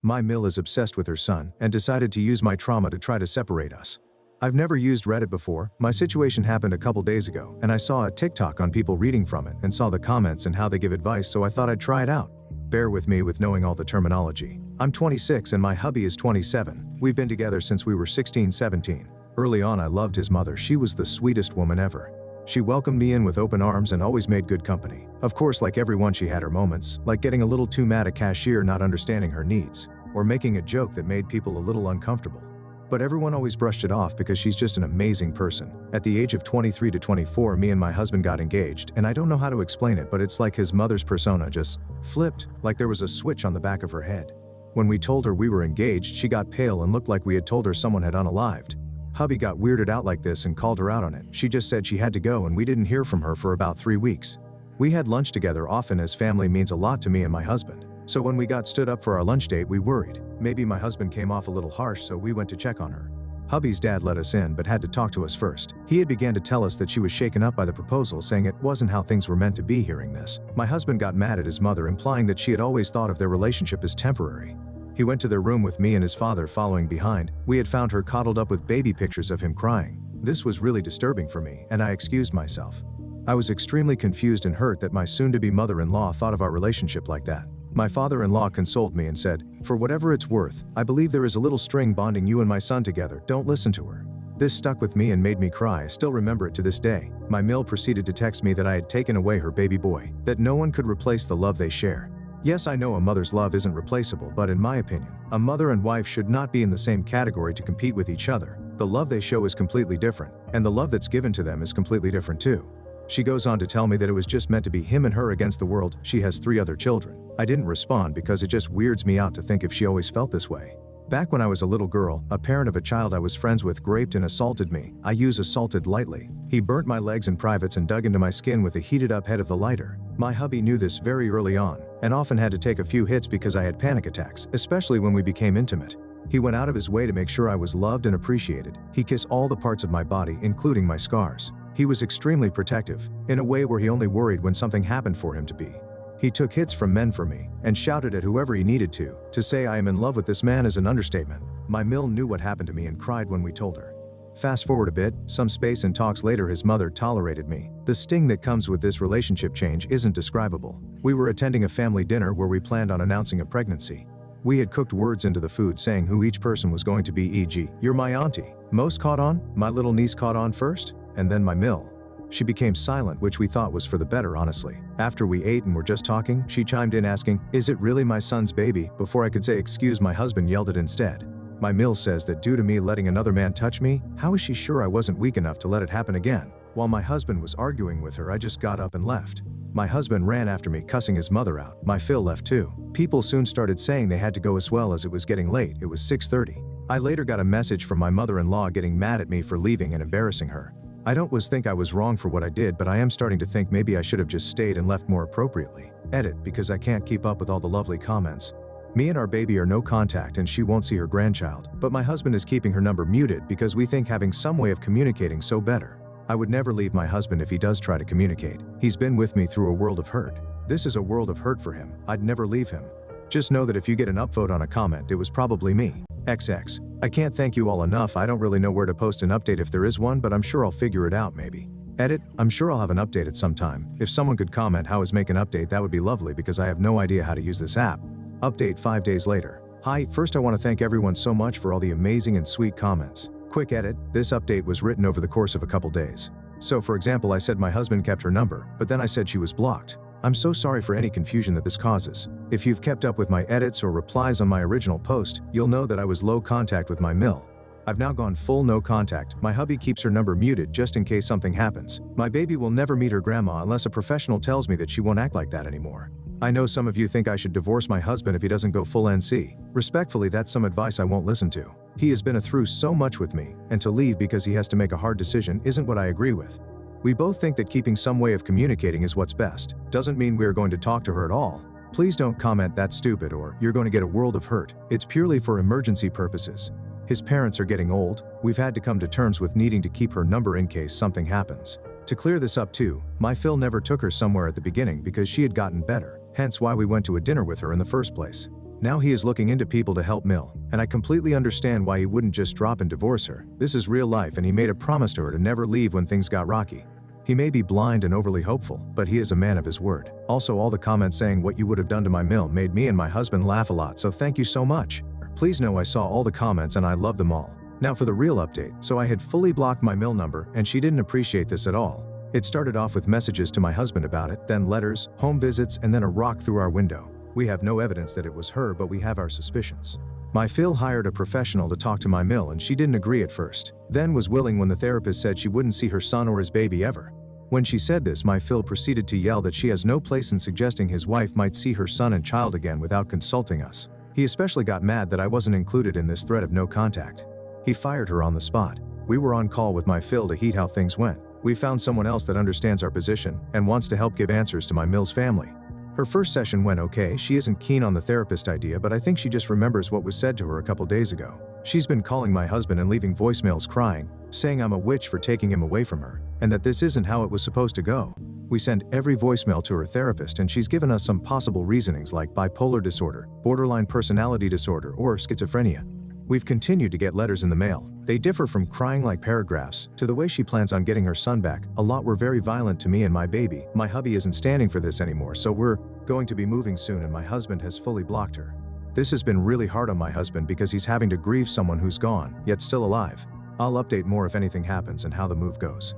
My Mill is obsessed with her son and decided to use my trauma to try to separate us. I've never used Reddit before. My situation happened a couple days ago, and I saw a TikTok on people reading from it and saw the comments and how they give advice, so I thought I'd try it out. Bear with me with knowing all the terminology. I'm 26 and my hubby is 27. We've been together since we were 16, 17. Early on I loved his mother. She was the sweetest woman ever. She welcomed me in with open arms and always made good company. Of course, like everyone, she had her moments, like getting a little too mad at cashier not understanding her needs, or making a joke that made people a little uncomfortable. But everyone always brushed it off because she's just an amazing person. At the age of 23 to 24, me and my husband got engaged, and I don't know how to explain it, but it's like his mother's persona just flipped, like there was a switch on the back of her head. When we told her we were engaged, she got pale and looked like we had told her someone had unalived. Hubby got weirded out like this and called her out on it. She just said she had to go, and we didn't hear from her for about 3 weeks. We had lunch together often, as family means a lot to me and my husband. So when we got stood up for our lunch date, we worried. Maybe my husband came off a little harsh, so we went to check on her. Hubby's dad let us in but had to talk to us first. He had began to tell us that she was shaken up by the proposal, saying it wasn't how things were meant to be. Hearing this, my husband got mad at his mother, implying that she had always thought of their relationship as temporary. He went to their room with me and his father following behind. We had found her coddled up with baby pictures of him crying. This was really disturbing for me, and I excused myself. I was extremely confused and hurt that my soon-to-be mother-in-law thought of our relationship like that. My father-in-law consoled me and said, "For whatever it's worth, I believe there is a little string bonding you and my son together. Don't listen to her." This stuck with me and made me cry. I still remember it to this day. My Mill proceeded to text me that I had taken away her baby boy, that no one could replace the love they share. Yes, I know a mother's love isn't replaceable, but in my opinion, a mother and wife should not be in the same category to compete with each other. The love they show is completely different, and the love that's given to them is completely different too. She goes on to tell me that it was just meant to be him and her against the world. She has 3 other children. I didn't respond because it just weirds me out to think if she always felt this way. Back when I was a little girl, a parent of a child I was friends with raped and assaulted me. I use assaulted lightly. He burnt my legs and privates and dug into my skin with the heated up head of the lighter. My hubby knew this very early on, and often had to take a few hits because I had panic attacks, especially when we became intimate. He went out of his way to make sure I was loved and appreciated. He kissed all the parts of my body, including my scars. He was extremely protective, in a way where he only worried when something happened for him to be. He took hits from men for me, and shouted at whoever he needed to. To say I am in love with this man is an understatement. My Mill knew what happened to me and cried when we told her. Fast forward a bit, some space and talks later, his mother tolerated me. The sting that comes with this relationship change isn't describable. We were attending a family dinner where we planned on announcing a pregnancy. We had cooked words into the food saying who each person was going to be, e.g., "You're my auntie." Most caught on, my little niece caught on first, and then my Mill. She became silent, which we thought was for the better, honestly. After we ate and were just talking, she chimed in asking, "Is it really my son's baby?" Before I could say excuse, my husband yelled it instead. My Mill says that due to me letting another man touch me, how is she sure I wasn't weak enough to let it happen again? While my husband was arguing with her, I just got up and left. My husband ran after me, cussing his mother out. My Phil left too. People soon started saying they had to go as well, as it was getting late. It was 6:30. I later got a message from my mother-in-law getting mad at me for leaving and embarrassing her. I don't think I was wrong for what I did, but I am starting to think maybe I should have just stayed and left more appropriately. Edit, because I can't keep up with all the lovely comments. Me and our baby are no contact and she won't see her grandchild, but my husband is keeping her number muted because we think having some way of communicating so better. I would never leave my husband if he does try to communicate. He's been with me through a world of hurt. This is a world of hurt for him. I'd never leave him. Just know that if you get an upvote on a comment, it was probably me. XX. I can't thank you all enough. I don't really know where to post an update if there is one, but I'm sure I'll figure it out maybe. Edit. I'm sure I'll have an update at some time. If someone could comment how is make an update, that would be lovely because I have no idea how to use this app. Update 5 days later. Hi, first I want to thank everyone so much for all the amazing and sweet comments. Quick edit. This update was written over the course of a couple days. So for example, I said my husband kept her number, but then I said she was blocked. I'm so sorry for any confusion that this causes. If you've kept up with my edits or replies on my original post, you'll know that I was low contact with my Mill. I've now gone full no contact. My hubby keeps her number muted just in case something happens. My baby will never meet her grandma unless a professional tells me that she won't act like that anymore. I know some of you think I should divorce my husband if he doesn't go full NC. Respectfully, that's some advice I won't listen to. He has been through so much with me, and to leave because he has to make a hard decision isn't what I agree with. We both think that keeping some way of communicating is what's best. Doesn't mean we're going to talk to her at all. Please don't comment "that's stupid" or "you're going to get a world of hurt." It's purely for emergency purposes. His parents are getting old. We've had to come to terms with needing to keep her number in case something happens. To clear this up too, my Phil never took her somewhere at the beginning because she had gotten better, hence why we went to a dinner with her in the first place. Now he is looking into people to help Mill, and I completely understand why he wouldn't just drop and divorce her. This is real life, and he made a promise to her to never leave when things got rocky. He may be blind and overly hopeful, but he is a man of his word. Also, all the comments saying what you would have done to my Mill made me and my husband laugh a lot, so thank you so much. Please know I saw all the comments and I love them all. Now for the real update. So I had fully blocked my Mill number, and she didn't appreciate this at all. It started off with messages to my husband about it, then letters, home visits, and then a rock through our window. We have no evidence that it was her, but we have our suspicions. My Phil hired a professional to talk to my Mill, and she didn't agree at first, then was willing when the therapist said she wouldn't see her son or his baby ever. When she said this, my Phil proceeded to yell that she has no place in suggesting his wife might see her son and child again without consulting us. He especially got mad that I wasn't included in this threat of no contact. He fired her on the spot. We were on call with my Phil to heat how things went. We found someone else that understands our position and wants to help give answers to my Mill's family. Her first session went okay. She isn't keen on the therapist idea, but I think she just remembers what was said to her a couple days ago. She's been calling my husband and leaving voicemails crying, saying I'm a witch for taking him away from her, and that this isn't how it was supposed to go. We sent every voicemail to her therapist, and she's given us some possible reasonings like bipolar disorder, borderline personality disorder, or schizophrenia. We've continued to get letters in the mail. They differ from crying like paragraphs to the way she plans on getting her son back. A lot were very violent to me and my baby. My hubby isn't standing for this anymore, so we're going to be moving soon, and my husband has fully blocked her. This has been really hard on my husband because he's having to grieve someone who's gone, yet still alive. I'll update more if anything happens and how the move goes.